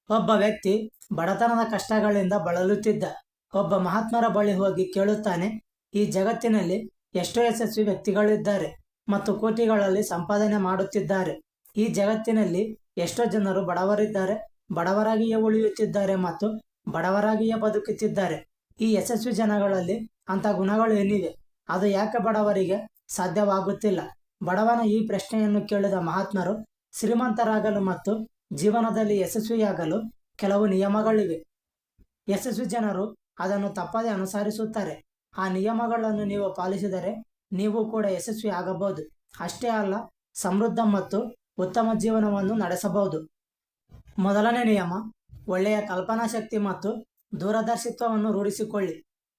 ಒಬ್ಬ ವ್ಯಕ್ತಿ ಬಡತನದ ಕಷ್ಟಗಳಿಂದ ಬಳಲುತ್ತಿದ್ದ. ಒಬ್ಬ ಮಹಾತ್ಮರ ಬಳಿ ಹೋಗಿ ಕೇಳುತ್ತಾನೆ, ಈ ಜಗತ್ತಿನಲ್ಲಿ ಎಷ್ಟೋ ಯಶಸ್ವಿ ವ್ಯಕ್ತಿಗಳಿದ್ದಾರೆ ಮತ್ತು ಕೋಟಿಗಳಲ್ಲಿ ಸಂಪಾದನೆ ಮಾಡುತ್ತಿದ್ದಾರೆ. ಈ ಜಗತ್ತಿನಲ್ಲಿ ಎಷ್ಟೋ ಜನರು ಬಡವರಿದ್ದಾರೆ, ಬಡವರಾಗಿಯೇ ಉಳಿಯುತ್ತಿದ್ದಾರೆ ಮತ್ತು ಬಡವರಾಗಿಯೇ ಬದುಕುತ್ತಿದ್ದಾರೆ. ಈ ಯಶಸ್ವಿ ಜನಗಳಲ್ಲಿ ಅಂಥ ಗುಣಗಳು ಏನಿವೆ? ಅದು ಯಾಕೆ ಬಡವರಿಗೆ ಸಾಧ್ಯವಾಗುತ್ತಿಲ್ಲ? ಬಡವನ ಈ ಪ್ರಶ್ನೆಯನ್ನು ಕೇಳಿದ ಮಹಾತ್ಮರು, ಶ್ರೀಮಂತರಾಗಲು ಮತ್ತು ಜೀವನದಲ್ಲಿ ಯಶಸ್ವಿಯಾಗಲು ಕೆಲವು ನಿಯಮಗಳಿವೆ. ಯಶಸ್ವಿ ಜನರು ಅದನ್ನು ತಪ್ಪದೆ ಅನುಸರಿಸುತ್ತಾರೆ. ಆ ನಿಯಮಗಳನ್ನು ನೀವು ಪಾಲಿಸಿದರೆ ನೀವು ಕೂಡ ಯಶಸ್ವಿ ಆಗಬಹುದು. ಅಷ್ಟೇ ಅಲ್ಲ, ಸಮೃದ್ಧ ಮತ್ತು ಉತ್ತಮ ಜೀವನವನ್ನು ನಡೆಸಬಹುದು. ಮೊದಲನೇ ನಿಯಮ, ಒಳ್ಳೆಯ ಕಲ್ಪನಾ ಶಕ್ತಿ ಮತ್ತು ದೂರದರ್ಶಿತ್ವವನ್ನು ರೂಢಿಸಿಕೊಳ್ಳಿ.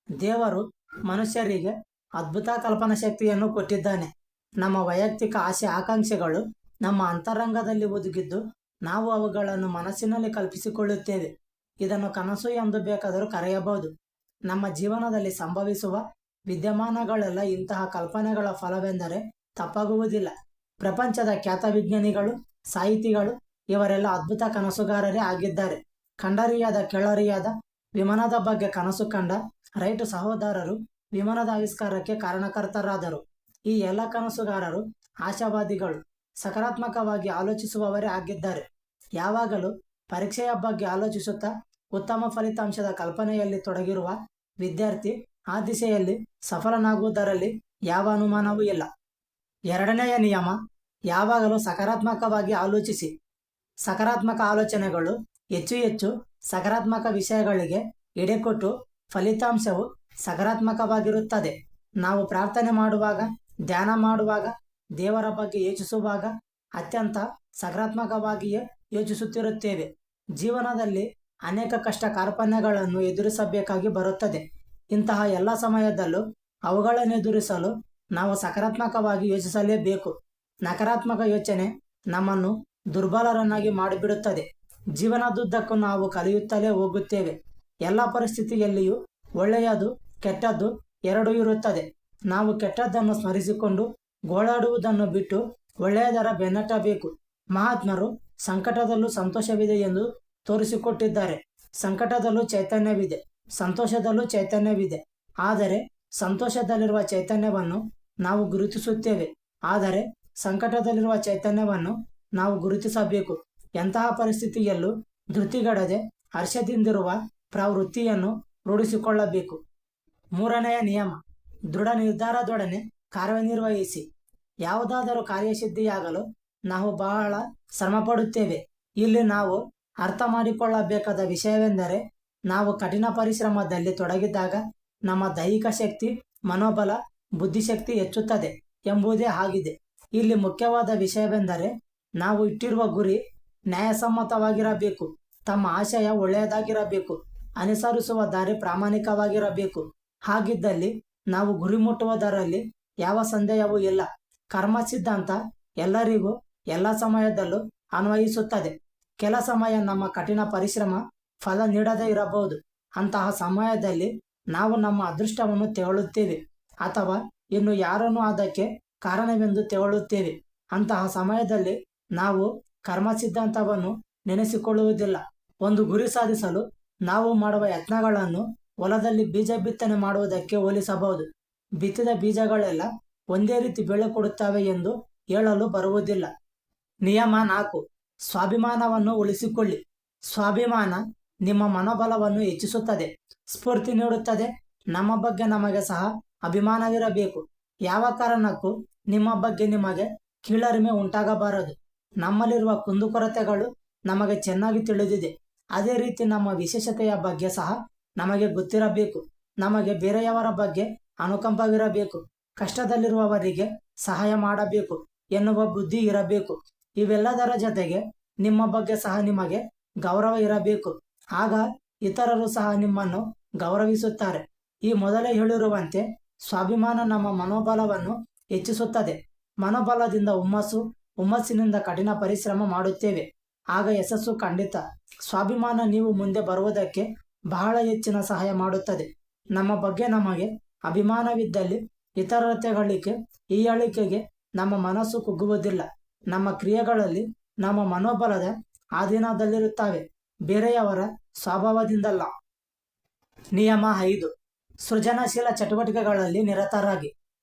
ದೇವರು ಮನುಷ್ಯರಿಗೆ ಅದ್ಭುತ ಕಲ್ಪನಾ ಶಕ್ತಿಯನ್ನು ಕೊಟ್ಟಿದ್ದಾನೆ. ನಮ್ಮ ವೈಯಕ್ತಿಕ ಆಸೆ ಆಕಾಂಕ್ಷೆಗಳು ನಮ್ಮ ಅಂತರಂಗದಲ್ಲಿ ಒದಗಿದ್ದು ನಾವು ಅವುಗಳನ್ನು ಮನಸ್ಸಿನಲ್ಲಿ ಕಲ್ಪಿಸಿಕೊಳ್ಳುತ್ತೇವೆ. ಇದನ್ನು ಕನಸು ಎಂದು ಬೇಕಾದರೂ ಕರೆಯಬಹುದು. ನಮ್ಮ ಜೀವನದಲ್ಲಿ ಸಂಭವಿಸುವ ವಿದ್ಯಮಾನಗಳೆಲ್ಲ ಇಂತಹ ಕಲ್ಪನೆಗಳ ಫಲವೆಂದರೆ ತಪ್ಪಾಗುವುದಿಲ್ಲ. ಪ್ರಪಂಚದ ಖ್ಯಾತ ವಿಜ್ಞಾನಿಗಳು, ಸಾಹಿತಿಗಳು ಇವರೆಲ್ಲ ಅದ್ಭುತ ಕನಸುಗಾರರೇ ಆಗಿದ್ದಾರೆ. ಕಂಡರಿಯಾದ ಕೆಳರಿಯಾದ ವಿಮಾನದ ಬಗ್ಗೆ ಕನಸು ಕಂಡ ರೈಟ್ ಸಹೋದರರು ವಿಮಾನದ ಆವಿಷ್ಕಾರಕ್ಕೆ ಕಾರಣಕರ್ತರಾದರು. ಈ ಎಲ್ಲ ಕನಸುಗಾರರು ಆಶಾವಾದಿಗಳು, ಸಕಾರಾತ್ಮಕವಾಗಿ ಆಲೋಚಿಸುವವರೇ ಆಗಿದ್ದಾರೆ. ಯಾವಾಗಲೂ ಪರೀಕ್ಷೆಯ ಬಗ್ಗೆ ಆಲೋಚಿಸುತ್ತಾ ಉತ್ತಮ ಫಲಿತಾಂಶದ ಕಲ್ಪನೆಯಲ್ಲಿ ತೊಡಗಿರುವ ವಿದ್ಯಾರ್ಥಿ ಆ ದಿಶೆಯಲ್ಲಿ ಸಫಲನಾಗುವುದರಲ್ಲಿ ಯಾವ ಅನುಮಾನವೂ ಇಲ್ಲ. ಎರಡನೆಯ ನಿಯಮ, ಯಾವಾಗಲೂ ಸಕಾರಾತ್ಮಕವಾಗಿ ಆಲೋಚಿಸಿ. ಸಕಾರಾತ್ಮಕ ಆಲೋಚನೆಗಳು ಹೆಚ್ಚು ಹೆಚ್ಚು ಸಕಾರಾತ್ಮಕ ವಿಷಯಗಳಿಗೆ ಎಡೆಕೊಟ್ಟು ಫಲಿತಾಂಶವು ಸಕಾರಾತ್ಮಕವಾಗಿರುತ್ತದೆ. ನಾವು ಪ್ರಾರ್ಥನೆ ಮಾಡುವಾಗ, ಧ್ಯಾನ ಮಾಡುವಾಗ, ದೇವರ ಬಗ್ಗೆ ಯೋಚಿಸುವಾಗ ಅತ್ಯಂತ ಸಕಾರಾತ್ಮಕವಾಗಿಯೇ ಯೋಚಿಸುತ್ತಿರುತ್ತೇವೆ. ಜೀವನದಲ್ಲಿ ಅನೇಕ ಕಷ್ಟ ಕಾರ್ಪಣ್ಯಗಳನ್ನು ಎದುರಿಸಬೇಕಾಗಿ ಬರುತ್ತದೆ. ಇಂತಹ ಎಲ್ಲ ಸಮಯದಲ್ಲೂ ಅವುಗಳನ್ನು ಎದುರಿಸಲು ನಾವು ಸಕಾರಾತ್ಮಕವಾಗಿ ಯೋಚಿಸಲೇಬೇಕು. ನಕಾರಾತ್ಮಕ ಯೋಚನೆ ನಮ್ಮನ್ನು ದುರ್ಬಲರನ್ನಾಗಿ ಮಾಡಿಬಿಡುತ್ತದೆ. ಜೀವನದುದ್ದಕ್ಕೂ ನಾವು ಕಲಿಯುತ್ತಲೇ ಹೋಗುತ್ತೇವೆ. ಎಲ್ಲ ಪರಿಸ್ಥಿತಿಯಲ್ಲಿಯೂ ಒಳ್ಳೆಯದು ಕೆಟ್ಟದ್ದು ಎರಡೂ ಇರುತ್ತದೆ. ನಾವು ಕೆಟ್ಟದ್ದನ್ನು ಸ್ಮರಿಸಿಕೊಂಡು ಗೋಳಾಡುವುದನ್ನು ಬಿಟ್ಟು ಒಳ್ಳೆಯದರ ಬೆನ್ನಟ್ಟಬೇಕು. ಮಹಾತ್ಮರು ಸಂಕಟದಲ್ಲೂ ಸಂತೋಷವಿದೆ ಎಂದು ತೋರಿಸಿಕೊಟ್ಟಿದ್ದಾರೆ. ಸಂಕಟದಲ್ಲೂ ಚೈತನ್ಯವಿದೆ, ಸಂತೋಷದಲ್ಲೂ ಚೈತನ್ಯವಿದೆ. ಆದರೆ ಸಂತೋಷದಲ್ಲಿರುವ ಚೈತನ್ಯವನ್ನು ನಾವು ಗುರುತಿಸುತ್ತೇವೆ, ಆದರೆ ಸಂಕಟದಲ್ಲಿರುವ ಚೈತನ್ಯವನ್ನು ನಾವು ಗುರುತಿಸಬೇಕು. ಎಂತಹ ಪರಿಸ್ಥಿತಿಯಲ್ಲೂ ಧೃತಿಗೆಡದೆ ಹರ್ಷದಿಂದಿರುವ ಪ್ರವೃತ್ತಿಯನ್ನು ರೂಢಿಸಿಕೊಳ್ಳಬೇಕು. ಮೂರನೆಯ ನಿಯಮ, ದೃಢ ನಿರ್ಧಾರದೊಡನೆ ಕಾರ್ಯನಿರ್ವಹಿಸಿ. ಯಾವುದಾದರೂ ಕಾರ್ಯಸಿದ್ಧಿಯಾಗಲು ನಾವು ಬಹಳ ಶ್ರಮಪಡುತ್ತೇವೆ. ಇಲ್ಲಿ ನಾವು ಅರ್ಥ ಮಾಡಿಕೊಳ್ಳಬೇಕಾದ ವಿಷಯವೆಂದರೆ, ನಾವು ಕಠಿಣ ಪರಿಶ್ರಮದಲ್ಲಿ ತೊಡಗಿದಾಗ ನಮ್ಮ ದೈಹಿಕ ಶಕ್ತಿ, ಮನೋಬಲ, ಬುದ್ಧಿಶಕ್ತಿ ಹೆಚ್ಚುತ್ತದೆ ಎಂಬುದೇ ಆಗಿದೆ. ಇಲ್ಲಿ ಮುಖ್ಯವಾದ ವಿಷಯವೆಂದರೆ, ನಾವು ಇಟ್ಟಿರುವ ಗುರಿ ನ್ಯಾಯಸಮ್ಮತವಾಗಿರಬೇಕು, ತಮ್ಮ ಆಶಯ ಒಳ್ಳೆಯದಾಗಿರಬೇಕು, ಅನುಸರಿಸುವ ದಾರಿ ಪ್ರಾಮಾಣಿಕವಾಗಿರಬೇಕು. ಹಾಗಿದ್ದಲ್ಲಿ ನಾವು ಗುರಿ ಮುಟ್ಟುವುದರಲ್ಲಿ ಯಾವ ಸಂದೇಹವೂ ಇಲ್ಲ. ಕರ್ಮ ಸಿದ್ಧಾಂತ ಎಲ್ಲರಿಗೂ ಎಲ್ಲ ಸಮಯದಲ್ಲೂ ಅನ್ವಯಿಸುತ್ತದೆ. ಕೆಲ ಸಮಯ ನಮ್ಮ ಕಠಿಣ ಪರಿಶ್ರಮ ಫಲ ನೀಡದೇ ಇರಬಹುದು. ಅಂತಹ ಸಮಯದಲ್ಲಿ ನಾವು ನಮ್ಮ ಅದೃಷ್ಟವನ್ನು ತೆವಳುತ್ತೇವೆ ಅಥವಾ ಇನ್ನು ಯಾರನ್ನು ಅದಕ್ಕೆ ಕಾರಣವೆಂದು ತೆವಳುತ್ತೇವೆ. ಅಂತಹ ಸಮಯದಲ್ಲಿ ನಾವು ಕರ್ಮ ಸಿದ್ಧಾಂತವನ್ನು ನೆನೆಸಿಕೊಳ್ಳುವುದಿಲ್ಲ. ಒಂದು ಗುರಿ ಸಾಧಿಸಲು ನಾವು ಮಾಡುವ ಯತ್ನಗಳನ್ನು ಹೊಲದಲ್ಲಿ ಬೀಜ ಬಿತ್ತನೆ ಮಾಡುವುದಕ್ಕೆ ಹೋಲಿಸಬಹುದು. ಬಿತ್ತಿದ ಬೀಜಗಳೆಲ್ಲ ಒಂದೇ ರೀತಿ ಬೆಳೆ ಕೊಡುತ್ತವೆ ಎಂದು ಹೇಳಲು ಬರುವುದಿಲ್ಲ. ನಿಯಮ 4, ಸ್ವಾಭಿಮಾನವನ್ನು ಉಳಿಸಿಕೊಳ್ಳಿ. ಸ್ವಾಭಿಮಾನ ನಿಮ್ಮ ಮನೋಬಲವನ್ನು ಹೆಚ್ಚಿಸುತ್ತದೆ, ಸ್ಫೂರ್ತಿ ನೀಡುತ್ತದೆ. ನಮ್ಮ ಬಗ್ಗೆ ನಮಗೆ ಸಹ ಅಭಿಮಾನವಿರಬೇಕು. ಯಾವ ಕಾರಣಕ್ಕೂ ನಿಮ್ಮ ಬಗ್ಗೆ ನಿಮಗೆ ಕೀಳರಿಮೆ ಉಂಟಾಗಬಾರದು. ನಮ್ಮಲ್ಲಿರುವ ಕುಂದುಕೊರತೆಗಳು ನಮಗೆ ಚೆನ್ನಾಗಿ ತಿಳಿದಿದೆ. ಅದೇ ರೀತಿ ನಮ್ಮ ವಿಶೇಷತೆಯ ಬಗ್ಗೆ ಸಹ ನಮಗೆ ಗೊತ್ತಿರಬೇಕು. ನಮಗೆ ಬೇರೆಯವರ ಬಗ್ಗೆ ಅನುಕಂಪವಿರಬೇಕು. ಕಷ್ಟದಲ್ಲಿರುವವರಿಗೆ ಸಹಾಯ ಮಾಡಬೇಕು ಎನ್ನುವ ಬುದ್ಧಿ ಇರಬೇಕು. ಇವೆಲ್ಲದರ ಜೊತೆಗೆ ನಿಮ್ಮ ಬಗ್ಗೆ ಸಹ ನಿಮಗೆ ಗೌರವ ಇರಬೇಕು. ಆಗ ಇತರರು ಸಹ ನಿಮ್ಮನ್ನು ಗೌರವಿಸುತ್ತಾರೆ. ಈ ಮೊದಲೇ ಹೇಳಿರುವಂತೆ ಸ್ವಾಭಿಮಾನ ನಮ್ಮ ಮನೋಬಲವನ್ನು ಹೆಚ್ಚಿಸುತ್ತದೆ. ಮನೋಬಲದಿಂದ ಹುಮ್ಮಸ್ಸು, ಹುಮ್ಮಸ್ಸಿನಿಂದ ಕಠಿಣ ಪರಿಶ್ರಮ ಮಾಡುತ್ತೇವೆ. ಆಗ ಯಶಸ್ಸು ಖಂಡಿತ. ಸ್ವಾಭಿಮಾನ ನೀವು ಮುಂದೆ ಬರುವುದಕ್ಕೆ ಬಹಳ ಹೆಚ್ಚಿನ ಸಹಾಯ ಮಾಡುತ್ತದೆ. ನಮ್ಮ ಬಗ್ಗೆ ನಮಗೆ ಅಭಿಮಾನವಿದ್ದಲ್ಲಿ ಇತರರ ತೆಗಳಿಕೆ, ಈ ಹೇಳಿಕೆಗೆ ನಮ್ಮ ಮನಸ್ಸು ಕುಗ್ಗುವುದಿಲ್ಲ. ನಮ್ಮ ಕ್ರಿಯೆಗಳಲ್ಲಿ ನಮ್ಮ ಮನೋಬಲದ ಆಧೀನದಲ್ಲಿರುತ್ತವೆ. ಬೇರೆಯವರ ಸ್ವಭಾವದಿಂದಲ್ಲ. ನಿಯಮ 5. ಸೃಜನಶೀಲ ಚಟುವಟಿಕೆಗಳಲ್ಲಿ ನಿರತರಾಗಿ.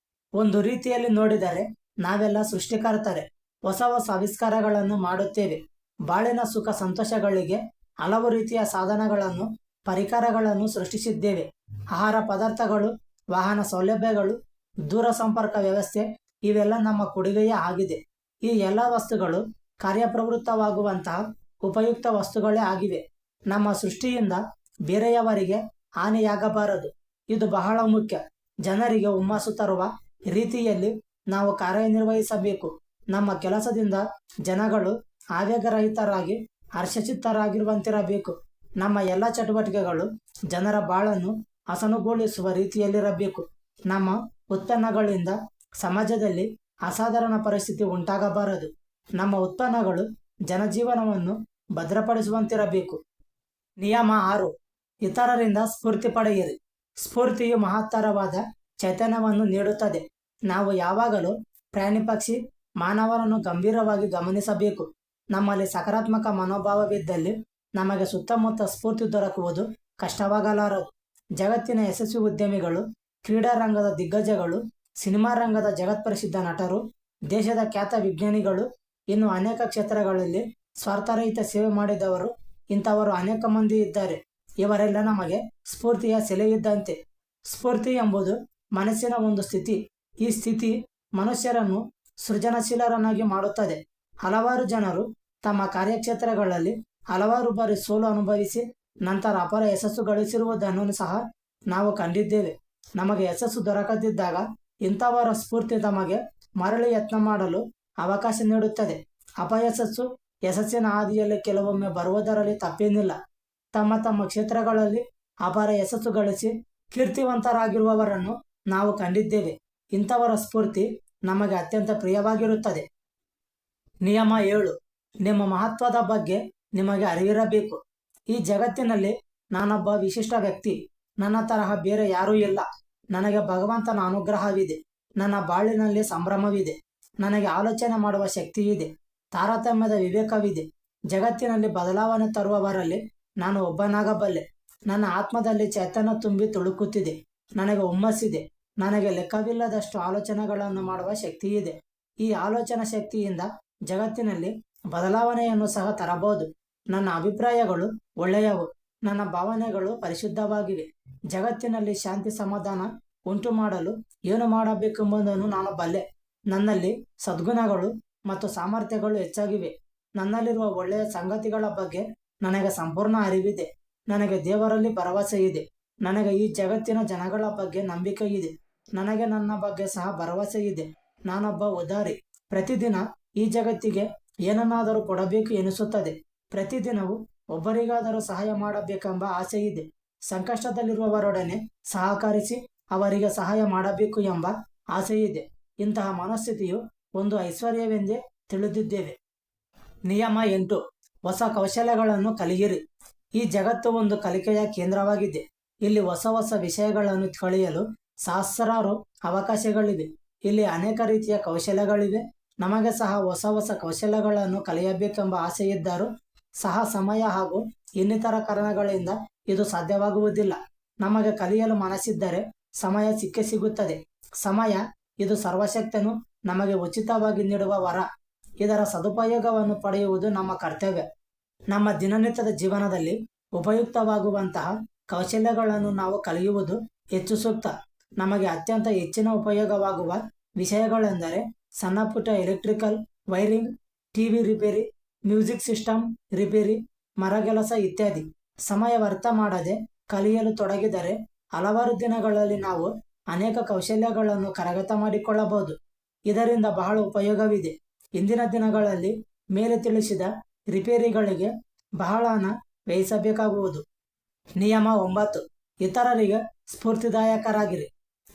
ಒಂದು ರೀತಿಯಲ್ಲಿ ನೋಡಿದರೆ ನಾವೆಲ್ಲ ಸೃಷ್ಟಿಕರ್ತರೆ. ಹೊಸ ಹೊಸ ಆವಿಷ್ಕಾರಗಳನ್ನು ಮಾಡುತ್ತೇವೆ. ಬಾಳಿನ ಸುಖ ಸಂತೋಷಗಳಿಗೆ ಹಲವು ರೀತಿಯ ಸಾಧನಗಳನ್ನು, ಪರಿಕರಗಳನ್ನು ಸೃಷ್ಟಿಸಿದ್ದೇವೆ. ಆಹಾರ ಪದಾರ್ಥಗಳು, ವಾಹನ ಸೌಲಭ್ಯಗಳು, ದೂರ ಸಂಪರ್ಕ ವ್ಯವಸ್ಥೆ ಇವೆಲ್ಲ ನಮ್ಮ ಕೊಡುಗೆಯೇ ಆಗಿದೆ. ಈ ಎಲ್ಲ ವಸ್ತುಗಳು ಕಾರ್ಯಪ್ರವೃತ್ತವಾಗುವಂತಹ ಉಪಯುಕ್ತ ವಸ್ತುಗಳೇ ಆಗಿವೆ. ನಮ್ಮ ಸೃಷ್ಟಿಯಿಂದ ಬೇರೆಯವರಿಗೆ ಹಾನಿಯಾಗಬಾರದು. ಇದು ಬಹಳ ಮುಖ್ಯ. ಜನರಿಗೆ ಹುಮ್ಮಸ್ಸು ತರುವ ರೀತಿಯಲ್ಲಿ ನಾವು ಕಾರ್ಯನಿರ್ವಹಿಸಬೇಕು. ನಮ್ಮ ಕೆಲಸದಿಂದ ಜನಗಳು ಆವೇಗರಹಿತರಾಗಿ ಹರ್ಷಚಿತ್ತರಾಗಿರುವಂತಿರಬೇಕು. ನಮ್ಮ ಎಲ್ಲ ಚಟುವಟಿಕೆಗಳು ಜನರ ಬಾಳನ್ನು ಹಸನುಗೊಳಿಸುವ ರೀತಿಯಲ್ಲಿರಬೇಕು. ನಮ್ಮ ಉತ್ಪನ್ನಗಳಿಂದ ಸಮಾಜದಲ್ಲಿ ಅಸಾಧಾರಣ ಪರಿಸ್ಥಿತಿ ಉಂಟಾಗಬಾರದು. ನಮ್ಮ ಉತ್ಪನ್ನಗಳು ಜನಜೀವನವನ್ನು ಭದ್ರಪಡಿಸುವಂತಿರಬೇಕು. ನಿಯಮ 6. ಇತರರಿಂದ ಸ್ಫೂರ್ತಿ ಪಡೆಯಿರಿ. ಸ್ಫೂರ್ತಿಯು ಮಹತ್ತರವಾದ ಚೈತನ್ಯವನ್ನು ನೀಡುತ್ತದೆ. ನಾವು ಯಾವಾಗಲೂ ಪ್ರಾಣಿ, ಪಕ್ಷಿ, ಮಾನವರನ್ನು ಗಂಭೀರವಾಗಿ ಗಮನಿಸಬೇಕು. ನಮ್ಮಲ್ಲಿ ಸಕಾರಾತ್ಮಕ ಮನೋಭಾವವಿದ್ದಲ್ಲಿ ನಮಗೆ ಸುತ್ತಮುತ್ತ ಸ್ಫೂರ್ತಿ ದೊರಕುವುದು ಕಷ್ಟವಾಗಲಾರದು. ಜಗತ್ತಿನ ಯಶಸ್ವಿ ಉದ್ಯಮಿಗಳು, ಕ್ರೀಡಾ ರಂಗದ ದಿಗ್ಗಜಗಳು, ಸಿನಿಮಾ ರಂಗದ ಜಗತ್ಪ್ರಸಿದ್ಧ ನಟರು, ದೇಶದ ಖ್ಯಾತ ವಿಜ್ಞಾನಿಗಳು, ಇನ್ನು ಅನೇಕ ಕ್ಷೇತ್ರಗಳಲ್ಲಿ ಸ್ವಾರ್ಥರಹಿತ ಸೇವೆ ಮಾಡಿದವರು, ಇಂಥವರು ಅನೇಕ ಮಂದಿ ಇದ್ದಾರೆ. ಇವರೆಲ್ಲ ನಮಗೆ ಸ್ಫೂರ್ತಿಯ ಸೆಲೆಯಿದ್ದಂತೆ. ಸ್ಫೂರ್ತಿ ಎಂಬುದು ಮನಸ್ಸಿನ ಒಂದು ಸ್ಥಿತಿ. ಈ ಸ್ಥಿತಿ ಮನುಷ್ಯರನ್ನು ಸೃಜನಶೀಲರನ್ನಾಗಿ ಮಾಡುತ್ತದೆ. ಹಲವಾರು ಜನರು ತಮ್ಮ ಕಾರ್ಯಕ್ಷೇತ್ರಗಳಲ್ಲಿ ಹಲವಾರು ಬಾರಿ ಸೋಲು ಅನುಭವಿಸಿ ನಂತರ ಅಪಾರ ಯಶಸ್ಸು ಗಳಿಸಿರುವುದನ್ನು ಸಹ ನಾವು ಕಂಡಿದ್ದೇವೆ. ನಮಗೆ ಯಶಸ್ಸು ದೊರಕದಿದ್ದಾಗ ಇಂಥವರ ಸ್ಫೂರ್ತಿ ತಮಗೆ ಮರಳಿ ಯತ್ನ ಮಾಡಲು ಅವಕಾಶ ನೀಡುತ್ತದೆ. ಅಪಯಶಸ್ಸು ಯಶಸ್ಸಿನ ಹಾದಿಯಲ್ಲಿ ಕೆಲವೊಮ್ಮೆ ಬರುವುದರಲ್ಲಿ ತಪ್ಪೇನಿಲ್ಲ. ತಮ್ಮ ತಮ್ಮ ಕ್ಷೇತ್ರಗಳಲ್ಲಿ ಅಪಾರ ಯಶಸ್ಸು ಗಳಿಸಿ ಕೀರ್ತಿವಂತರಾಗಿರುವವರನ್ನು ನಾವು ಕಂಡಿದ್ದೇವೆ. ಇಂಥವರ ಸ್ಫೂರ್ತಿ ನಮಗೆ ಅತ್ಯಂತ ಪ್ರಿಯವಾಗಿರುತ್ತದೆ. ನಿಯಮ 7. ನಿಮ್ಮ ಮಹತ್ವದ ಬಗ್ಗೆ ನಿಮಗೆ ಅರಿವಿರಬೇಕು. ಈ ಜಗತ್ತಿನಲ್ಲಿ ನಾನೊಬ್ಬ ವಿಶಿಷ್ಟ ವ್ಯಕ್ತಿ. ನನ್ನ ತರಹ ಬೇರೆ ಯಾರೂ ಇಲ್ಲ. ನನಗೆ ಭಗವಂತನ ಅನುಗ್ರಹವಿದೆ. ನನ್ನ ಬಾಳಿನಲ್ಲಿ ಸಂಭ್ರಮವಿದೆ. ನನಗೆ ಆಲೋಚನೆ ಮಾಡುವ ಶಕ್ತಿ ಇದೆ. ತಾರತಮ್ಯದ ವಿವೇಕವಿದೆ. ಜಗತ್ತಿನಲ್ಲಿ ಬದಲಾವಣೆ ತರುವವರಲ್ಲಿ ನಾನು ಒಬ್ಬನಾಗಬಲ್ಲೆ. ನನ್ನ ಆತ್ಮದಲ್ಲಿ ಚೈತನ್ಯ ತುಂಬಿ ತುಳುಕುತ್ತಿದೆ. ನನಗೆ ಹುಮ್ಮಸ್ಸಿದೆ. ನನಗೆ ಲೆಕ್ಕವಿಲ್ಲದಷ್ಟು ಆಲೋಚನೆಗಳನ್ನು ಮಾಡುವ ಶಕ್ತಿ ಇದೆ. ಈ ಆಲೋಚನಾ ಶಕ್ತಿಯಿಂದ ಜಗತ್ತಿನಲ್ಲಿ ಬದಲಾವಣೆಯನ್ನು ಸಹ ತರಬಹುದು. ನನ್ನ ಅಭಿಪ್ರಾಯಗಳು ಒಳ್ಳೆಯವು. ನನ್ನ ಭಾವನೆಗಳು ಪರಿಶುದ್ಧವಾಗಿವೆ. ಜಗತ್ತಿನಲ್ಲಿ ಶಾಂತಿ ಸಮಾಧಾನ ಉಂಟು ಮಾಡಲು ಏನು ಮಾಡಬೇಕೆಂಬುದನ್ನು ನಾನು ಬಲ್ಲೆ. ನನ್ನಲ್ಲಿ ಸದ್ಗುಣಗಳು ಮತ್ತು ಸಾಮರ್ಥ್ಯಗಳು ಹೆಚ್ಚಾಗಿವೆ. ನನ್ನಲ್ಲಿರುವ ಒಳ್ಳೆಯ ಸಂಗತಿಗಳ ಬಗ್ಗೆ ನನಗೆ ಸಂಪೂರ್ಣ ಅರಿವಿದೆ. ನನಗೆ ದೇವರಲ್ಲಿ ಭರವಸೆ ಇದೆ. ನನಗೆ ಈ ಜಗತ್ತಿನ ಜನಗಳ ಬಗ್ಗೆ ನಂಬಿಕೆ ಇದೆ. ನನಗೆ ನನ್ನ ಬಗ್ಗೆ ಸಹ ಭರವಸೆ ಇದೆ. ನಾನೊಬ್ಬ ಉದಾರಿ. ಪ್ರತಿದಿನ ಈ ಜಗತ್ತಿಗೆ ಏನನ್ನಾದರೂ ಕೊಡಬೇಕು ಎನಿಸುತ್ತದೆ. ಪ್ರತಿದಿನವೂ ಒಬ್ಬರಿಗಾದರೂ ಸಹಾಯ ಮಾಡಬೇಕೆಂಬ ಆಸೆ ಇದೆ. ಸಂಕಷ್ಟದಲ್ಲಿರುವವರೊಡನೆ ಸಹಕರಿಸಿ ಅವರಿಗೆ ಸಹಾಯ ಮಾಡಬೇಕು ಎಂಬ ಆಸೆ ಇದೆ. ಇಂತಹ ಮನಸ್ಥಿತಿಯು ಒಂದು ಐಶ್ವರ್ಯವೆಂದೇ ತಿಳಿದಿದ್ದೇವೆ. ನಿಯಮ 8. ಹೊಸ ಕೌಶಲ್ಯಗಳನ್ನು ಕಲಿಯಿರಿ. ಈ ಜಗತ್ತು ಒಂದು ಕಲಿಕೆಯ ಕೇಂದ್ರವಾಗಿದೆ. ಇಲ್ಲಿ ಹೊಸ ಹೊಸ ವಿಷಯಗಳನ್ನು ಕಲಿಯಲು ಸಹಸ್ರಾರು ಅವಕಾಶಗಳಿವೆ. ಇಲ್ಲಿ ಅನೇಕ ರೀತಿಯ ಕೌಶಲ್ಯಗಳಿವೆ. ನಮಗೆ ಸಹ ಹೊಸ ಹೊಸ ಕೌಶಲ್ಯಗಳನ್ನು ಕಲಿಯಬೇಕೆಂಬ ಆಸೆ ಇದ್ದರೂ ಸಹ ಸಮಯ ಹಾಗೂ ಇನ್ನಿತರ ಕಾರಣಗಳಿಂದ ಇದು ಸಾಧ್ಯವಾಗುವುದಿಲ್ಲ. ನಮಗೆ ಕಲಿಯಲು ಮನಸ್ಸಿದ್ದರೆ ಸಮಯ ಸಿಕ್ಕೇ ಸಿಗುತ್ತದೆ. ಸಮಯ ಇದು ಸರ್ವಶಕ್ತನು ನಮಗೆ ಉಚಿತವಾಗಿ ನೀಡುವ ವರ. ಇದರ ಸದುಪಯೋಗವನ್ನು ಪಡೆಯುವುದು ನಮ್ಮ ಕರ್ತವ್ಯ. ನಮ್ಮ ದಿನನಿತ್ಯದ ಜೀವನದಲ್ಲಿ ಉಪಯುಕ್ತವಾಗುವಂತಹ ಕೌಶಲ್ಯಗಳನ್ನು ನಾವು ಕಲಿಯುವುದು ಹೆಚ್ಚು ಸೂಕ್ತ. ನಮಗೆ ಅತ್ಯಂತ ಹೆಚ್ಚಿನ ಉಪಯೋಗವಾಗುವ ವಿಷಯಗಳೆಂದರೆ ಸಣ್ಣ ಪುಟ್ಟ ಎಲೆಕ್ಟ್ರಿಕಲ್ ವೈರಿಂಗ್, ಟಿವಿ ರಿಪೇರಿ, ಮ್ಯೂಸಿಕ್ ಸಿಸ್ಟಮ್ ರಿಪೇರಿ, ಮರಗೆಲಸ ಇತ್ಯಾದಿ. ಸಮಯ ವ್ಯರ್ಥ ಮಾಡದೆ ಕಲಿಯಲು ತೊಡಗಿದರೆ ಹಲವಾರು ದಿನಗಳಲ್ಲಿ ನಾವು ಅನೇಕ ಕೌಶಲ್ಯಗಳನ್ನು ಕರಗತ ಮಾಡಿಕೊಳ್ಳಬಹುದು. ಇದರಿಂದ ಬಹಳ ಉಪಯೋಗವಿದೆ. ಇಂದಿನ ದಿನಗಳಲ್ಲಿ ಮೇಲೆ ತಿಳಿಸಿದ ರಿಪೇರಿಗಳಿಗೆ ಬಹಳ ಹಣ ವ್ಯಯಿಸಬೇಕಾಗುವುದು. ನಿಯಮ 9. ಇತರರಿಗೆ ಸ್ಫೂರ್ತಿದಾಯಕರಾಗಿರಿ.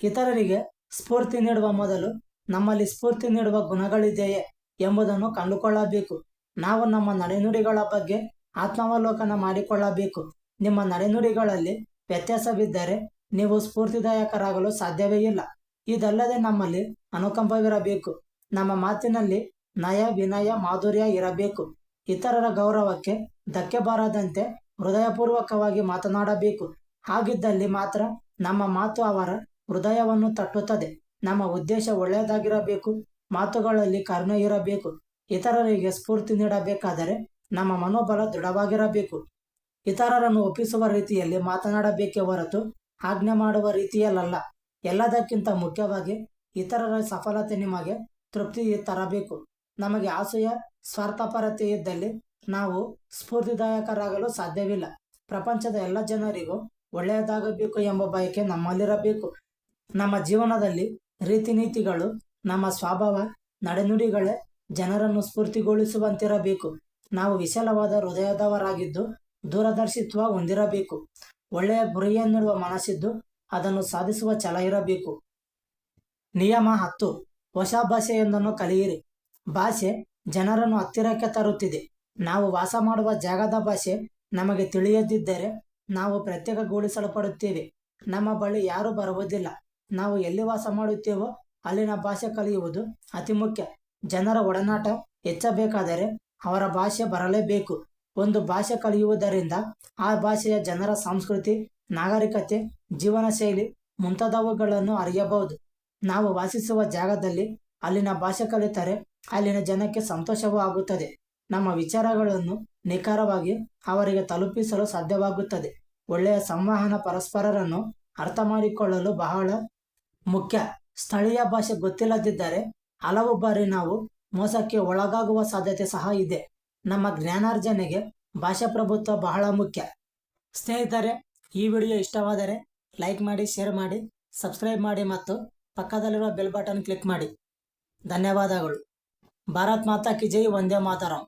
ಇತರರಿಗೆ ಸ್ಫೂರ್ತಿ ನೀಡುವ ಮೊದಲು ನಮ್ಮಲ್ಲಿ ಸ್ಫೂರ್ತಿ ನೀಡುವ ಗುಣಗಳಿದೆಯೇ ಎಂಬುದನ್ನು ಕಂಡುಕೊಳ್ಳಬೇಕು. ನಾವು ನಮ್ಮ ನಡೆನುಡಿಗಳ ಬಗ್ಗೆ ಆತ್ಮಾವಲೋಕನ ಮಾಡಿಕೊಳ್ಳಬೇಕು. ನಿಮ್ಮ ನಡೆನುಡಿಗಳಲ್ಲಿ ವ್ಯತ್ಯಾಸವಿದ್ದರೆ ನೀವು ಸ್ಫೂರ್ತಿದಾಯಕರಾಗಲು ಸಾಧ್ಯವೇ ಇಲ್ಲ. ಇದಲ್ಲದೆ ನಮ್ಮಲ್ಲಿ ಅನುಕಂಪವಿರಬೇಕು. ನಮ್ಮ ಮಾತಿನಲ್ಲಿ ನಯ, ವಿನಯ, ಮಾಧುರ್ಯ ಇರಬೇಕು. ಇತರರ ಗೌರವಕ್ಕೆ ಧಕ್ಕೆ ಬಾರದಂತೆ ಹೃದಯಪೂರ್ವಕವಾಗಿ ಮಾತನಾಡಬೇಕು. ಹಾಗಿದ್ದಲ್ಲಿ ಮಾತ್ರ ನಮ್ಮ ಮಾತು ಅವರ ಹೃದಯವನ್ನು ತಟ್ಟುತ್ತದೆ. ನಮ್ಮ ಉದ್ದೇಶ ಒಳ್ಳೆಯದಾಗಿರಬೇಕು. ಮಾತುಗಳಲ್ಲಿ ಕರುಣೆ ಇರಬೇಕು. ಇತರರಿಗೆ ಸ್ಫೂರ್ತಿ ನೀಡಬೇಕಾದರೆ ನಮ್ಮ ಮನೋಬಲ ದೃಢವಾಗಿರಬೇಕು. ಇತರರನ್ನು ಒಪ್ಪಿಸುವ ರೀತಿಯಲ್ಲಿ ಮಾತನಾಡಬೇಕೇ ಹೊರತು ಆಜ್ಞೆ ಮಾಡುವ ರೀತಿಯಲ್ಲ. ಎಲ್ಲದಕ್ಕಿಂತ ಮುಖ್ಯವಾಗಿ ಇತರರ ಸಫಲತೆ ನಿಮಗೆ ತೃಪ್ತಿ ತರಬೇಕು. ನಮಗೆ ಆಸೆಯ ಸ್ವಾರ್ಥಪರತೆ ಇದ್ದಲ್ಲಿ ನಾವು ಸ್ಫೂರ್ತಿದಾಯಕರಾಗಲು ಸಾಧ್ಯವಿಲ್ಲ. ಪ್ರಪಂಚದ ಎಲ್ಲ ಜನರಿಗೂ ಒಳ್ಳೆಯದಾಗಬೇಕು ಎಂಬ ಬಯಕೆ ನಮ್ಮಲ್ಲಿರಬೇಕು. ನಮ್ಮ ಜೀವನದಲ್ಲಿ ರೀತಿ ನೀತಿಗಳು, ನಮ್ಮ ಸ್ವಭಾವ, ನಡೆನುಡಿಗಳೇ ಜನರನ್ನು ಸ್ಫೂರ್ತಿಗೊಳಿಸುವಂತಿರಬೇಕು. ನಾವು ವಿಶಾಲವಾದ ಹೃದಯದವರಾಗಿದ್ದು ದೂರದರ್ಶಿತ್ವ ಹೊಂದಿರಬೇಕು. ಒಳ್ಳೆಯ ಗುರಿಯನ್ನಿಡುವ ಮನಸ್ಸಿದ್ದು ಅದನ್ನು ಸಾಧಿಸುವ ಛಲ ಇರಬೇಕು. ನಿಯಮ 10. ಹೊಸ ಭಾಷೆಯೊಂದನ್ನು ಕಲಿಯಿರಿ. ಭಾಷೆ ಜನರನ್ನು ಹತ್ತಿರಕ್ಕೆ ತರುತ್ತಿದೆ. ನಾವು ವಾಸ ಮಾಡುವ ಜಾಗದ ಭಾಷೆ ನಮಗೆ ತಿಳಿಯದಿದ್ದರೆ ನಾವು ಪ್ರತ್ಯೇಕಗೊಳಿಸಲ್ಪಡುತ್ತೇವೆ. ನಮ್ಮ ಬಳಿ ಯಾರೂ ಬರುವುದಿಲ್ಲ. ನಾವು ಎಲ್ಲಿ ವಾಸ ಮಾಡುತ್ತೇವೋ ಅಲ್ಲಿನ ಭಾಷೆ ಕಲಿಯುವುದು ಅತಿ ಮುಖ್ಯ. ಜನರ ಒಡನಾಟ ಹೆಚ್ಚಬೇಕಾದರೆ ಅವರ ಭಾಷೆ ಬರಲೇಬೇಕು. ಒಂದು ಭಾಷೆ ಕಲಿಯುವುದರಿಂದ ಆ ಭಾಷೆಯ ಜನರ ಸಂಸ್ಕೃತಿ, ನಾಗರಿಕತೆ, ಜೀವನ ಶೈಲಿ ಮುಂತಾದವುಗಳನ್ನು ಅರಿಯಬಹುದು. ನಾವು ವಾಸಿಸುವ ಜಾಗದಲ್ಲಿ ಅಲ್ಲಿನ ಭಾಷೆ ಕಲಿತರೆ ಅಲ್ಲಿನ ಜನಕ್ಕೆ ಸಂತೋಷವೂ ಆಗುತ್ತದೆ. ನಮ್ಮ ವಿಚಾರಗಳನ್ನು ನಿಖರವಾಗಿ ಅವರಿಗೆ ತಲುಪಿಸಲು ಸಾಧ್ಯವಾಗುತ್ತದೆ. ಒಳ್ಳೆಯ ಸಂವಹನ ಪರಸ್ಪರರನ್ನು ಅರ್ಥ ಮಾಡಿಕೊಳ್ಳಲು ಬಹಳ ಮುಖ್ಯ. ಸ್ಥಳೀಯ ಭಾಷೆ ಗೊತ್ತಿಲ್ಲದಿದ್ದರೆ ಹಲವು ಬಾರಿ ನಾವು ಮೋಸಕ್ಕೆ ಒಳಗಾಗುವ ಸಾಧ್ಯತೆ ಸಹ ಇದೆ. ನಮ್ಮ ಜ್ಞಾನಾರ್ಜನೆಗೆ ಭಾಷಾ ಪ್ರಭುತ್ವ ಬಹಳ ಮುಖ್ಯ. ಸ್ನೇಹಿತರೆ, ಈ ವಿಡಿಯೋ ಇಷ್ಟವಾದರೆ ಲೈಕ್ ಮಾಡಿ, ಶೇರ್ ಮಾಡಿ, ಸಬ್ಸ್ಕ್ರೈಬ್ ಮಾಡಿ ಮತ್ತು ಪಕ್ಕದಲ್ಲಿರುವ ಬೆಲ್ ಬಟನ್ ಕ್ಲಿಕ್ ಮಾಡಿ. ಧನ್ಯವಾದಗಳು. ಭಾರತ್ ಮಾತಾ ಕಿ ಜೈ. ವಂದೇ ಮಾತರಂ.